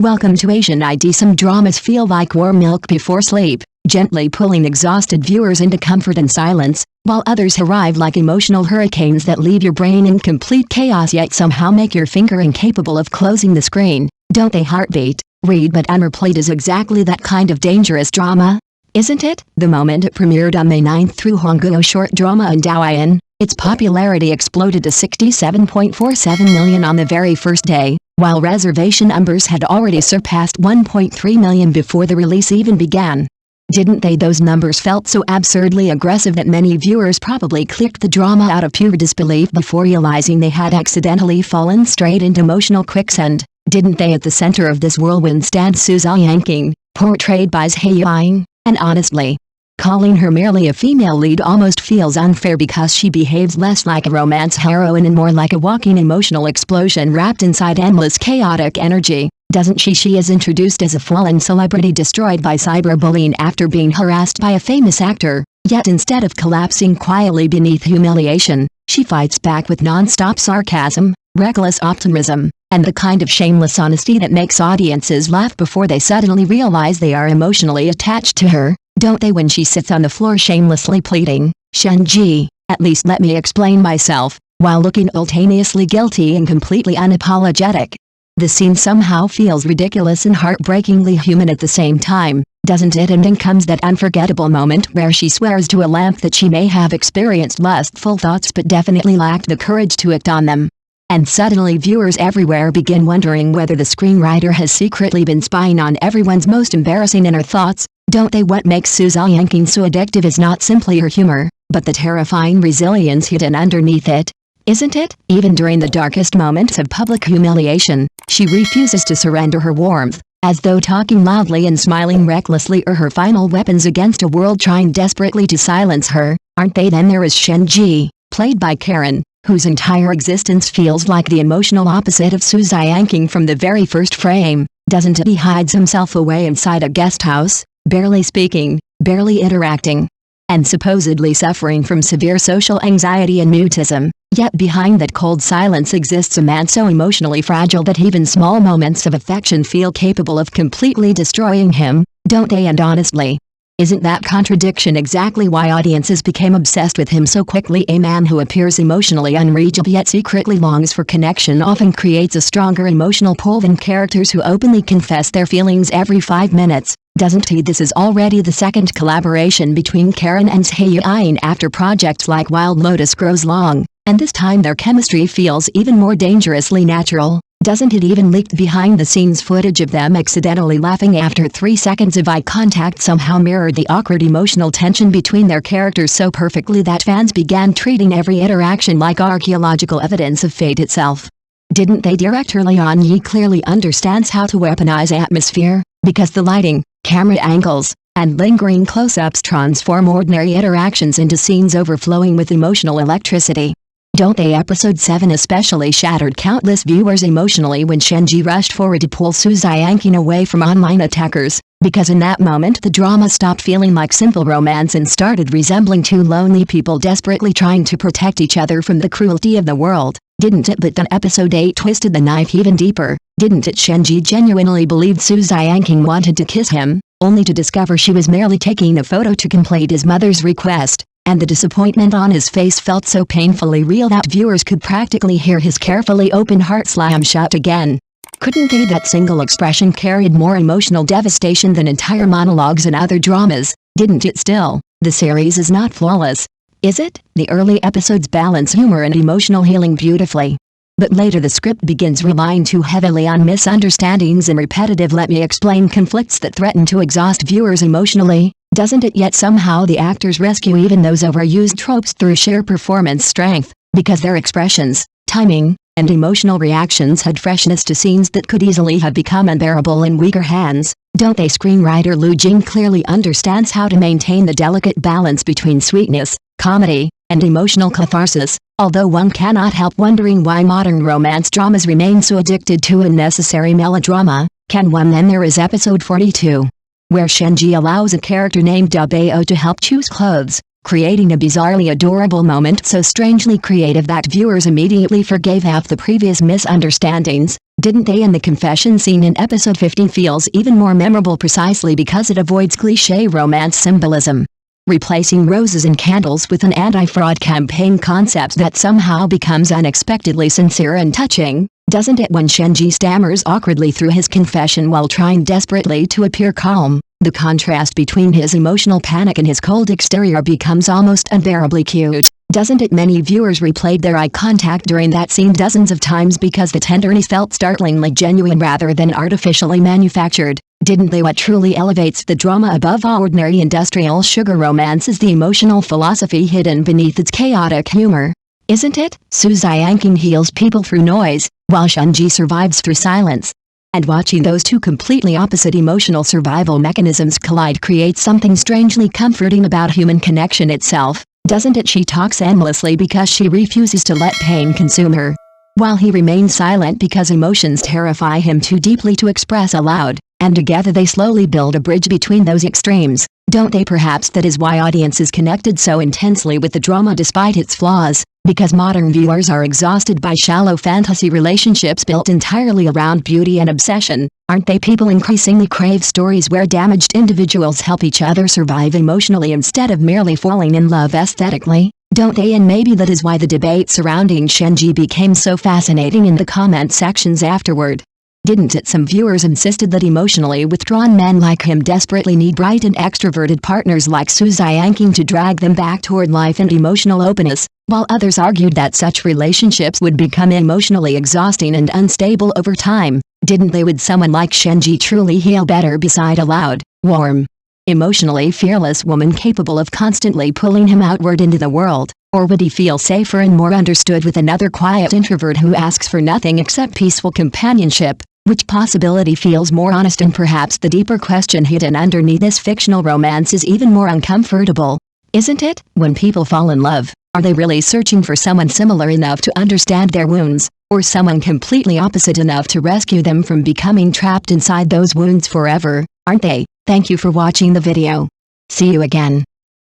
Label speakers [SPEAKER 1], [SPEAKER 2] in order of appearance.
[SPEAKER 1] Welcome to Asian ID. Some dramas feel like warm milk before sleep, gently pulling exhausted viewers into comfort and silence, while others arrive like emotional hurricanes that leave your brain in complete chaos yet somehow make your finger incapable of closing the screen. Don't they? Heartbeat, Read But Unreplayed is exactly that kind of dangerous drama, isn't it? The moment it premiered on May 9 through Hangguo short drama and Douyin, its popularity exploded to 67.47 million on the very first day, while reservation numbers had already surpassed 1.3 million before the release even began. Didn't they? Those numbers felt so absurdly aggressive that many viewers probably clicked the drama out of pure disbelief before realizing they had accidentally fallen straight into emotional quicksand. Didn't they? At the center of this whirlwind stands Su Ziyangqing, portrayed by Hae-in, and honestly, calling her merely a female lead almost feels unfair because she behaves less like a romance heroine and more like a walking emotional explosion wrapped inside endless chaotic energy, doesn't she? She is introduced as a fallen celebrity destroyed by cyberbullying after being harassed by a famous actor, yet instead of collapsing quietly beneath humiliation, she fights back with non-stop sarcasm, reckless optimism, and the kind of shameless honesty that makes audiences laugh before they suddenly realize they are emotionally attached to her, don't they? When she sits on the floor shamelessly pleading, "Shenji, at least let me explain myself," while looking simultaneously guilty and completely unapologetic. The scene somehow feels ridiculous and heartbreakingly human at the same time, doesn't it? And then comes that unforgettable moment where she swears to a lamp that she may have experienced lustful thoughts but definitely lacked the courage to act on them. And suddenly viewers everywhere begin wondering whether the screenwriter has secretly been spying on everyone's most embarrassing inner thoughts, don't they? What makes Su Ziyangqing so addictive is not simply her humor, but the terrifying resilience hidden underneath it, isn't it? Even during the darkest moments of public humiliation, she refuses to surrender her warmth, as though talking loudly and smiling recklessly are her final weapons against a world trying desperately to silence her, aren't they? Then there is Shenji, played by Karen, whose entire existence feels like the emotional opposite of Su Ziyangqing from the very first frame, doesn't it? He hides himself away inside a guest house, barely speaking, barely interacting, and supposedly suffering from severe social anxiety and mutism, yet behind that cold silence exists a man so emotionally fragile that even small moments of affection feel capable of completely destroying him, don't they? And honestly, isn't that contradiction exactly why audiences became obsessed with him so quickly? A man who appears emotionally unreachable yet secretly longs for connection often creates a stronger emotional pull than characters who openly confess their feelings every 5 minutes, doesn't he? This is already the second collaboration between Karen and Hae-in after projects like Wild Lotus grows long, and this time their chemistry feels even more dangerously natural, doesn't it? Even leaked behind-the-scenes footage of them accidentally laughing after 3 seconds of eye contact somehow mirrored the awkward emotional tension between their characters so perfectly that fans began treating every interaction like archaeological evidence of fate itself. Didn't they? Director Leon Yi clearly understands how to weaponize atmosphere, because the lighting, camera angles, and lingering close-ups transform ordinary interactions into scenes overflowing with emotional electricity. Don't they? Episode 7 especially shattered countless viewers emotionally when Shenji rushed forward to pull Su Ziyangqing away from online attackers, because in that moment the drama stopped feeling like simple romance and started resembling two lonely people desperately trying to protect each other from the cruelty of the world, didn't it? But then episode 8 twisted the knife even deeper, didn't it? Shenji genuinely believed Su Ziyangqing wanted to kiss him, only to discover she was merely taking a photo to complete his mother's request. And the disappointment on his face felt so painfully real that viewers could practically hear his carefully open heart slam shut again. Couldn't they? That single expression carried more emotional devastation than entire monologues in other dramas, didn't it? Still, the series is not flawless, is it? The early episodes balance humor and emotional healing beautifully. But later the script begins relying too heavily on misunderstandings and repetitive let me explain conflicts that threaten to exhaust viewers emotionally, doesn't it? Yet somehow the actors rescue even those overused tropes through sheer performance strength, because their expressions, timing, and emotional reactions had freshness to scenes that could easily have become unbearable in weaker hands, don't they? Screenwriter Lu Jing clearly understands how to maintain the delicate balance between sweetness, comedy, and emotional catharsis, although one cannot help wondering why modern romance dramas remain so addicted to unnecessary melodrama, can one? Then there is episode 42, where Shenji allows a character named Dabao to help choose clothes, creating a bizarrely adorable moment so strangely creative that viewers immediately forgave half the previous misunderstandings, didn't they? And the confession scene in episode 15 feels even more memorable precisely because it avoids cliché romance symbolism, replacing roses and candles with an anti-fraud campaign concept that somehow becomes unexpectedly sincere and touching, doesn't it? When Shenji stammers awkwardly through his confession while trying desperately to appear calm, the contrast between his emotional panic and his cold exterior becomes almost unbearably cute, doesn't it? Many viewers replayed their eye contact during that scene dozens of times because the tenderness felt startlingly genuine rather than artificially manufactured, didn't they? What truly elevates the drama above ordinary industrial sugar romance is the emotional philosophy hidden beneath its chaotic humor, isn't it? Su Xiangqing heals people through noise, while Shenji survives through silence. And watching those two completely opposite emotional survival mechanisms collide creates something strangely comforting about human connection itself, doesn't it? She talks endlessly because she refuses to let pain consume her, while he remains silent because emotions terrify him too deeply to express aloud, and together they slowly build a bridge between those extremes, don't they? Perhaps that is why audiences connected so intensely with the drama despite its flaws, because modern viewers are exhausted by shallow fantasy relationships built entirely around beauty and obsession, aren't they? People increasingly crave stories where damaged individuals help each other survive emotionally instead of merely falling in love aesthetically, don't they? And maybe that is why the debate surrounding Shenji became so fascinating in the comment sections afterward. Didn't it? Some viewers insisted that emotionally withdrawn men like him desperately need bright and extroverted partners like Su Xiangqing to drag them back toward life and emotional openness, while others argued that such relationships would become emotionally exhausting and unstable over time, didn't they? Would someone like Shenji truly heal better beside a loud, warm, emotionally fearless woman capable of constantly pulling him outward into the world, or would he feel safer and more understood with another quiet introvert who asks for nothing except peaceful companionship? Which possibility feels more honest? And perhaps the deeper question hidden underneath this fictional romance is even more uncomfortable, isn't it? When people fall in love, are they really searching for someone similar enough to understand their wounds, or someone completely opposite enough to rescue them from becoming trapped inside those wounds forever, aren't they? Thank you for watching the video. See you again.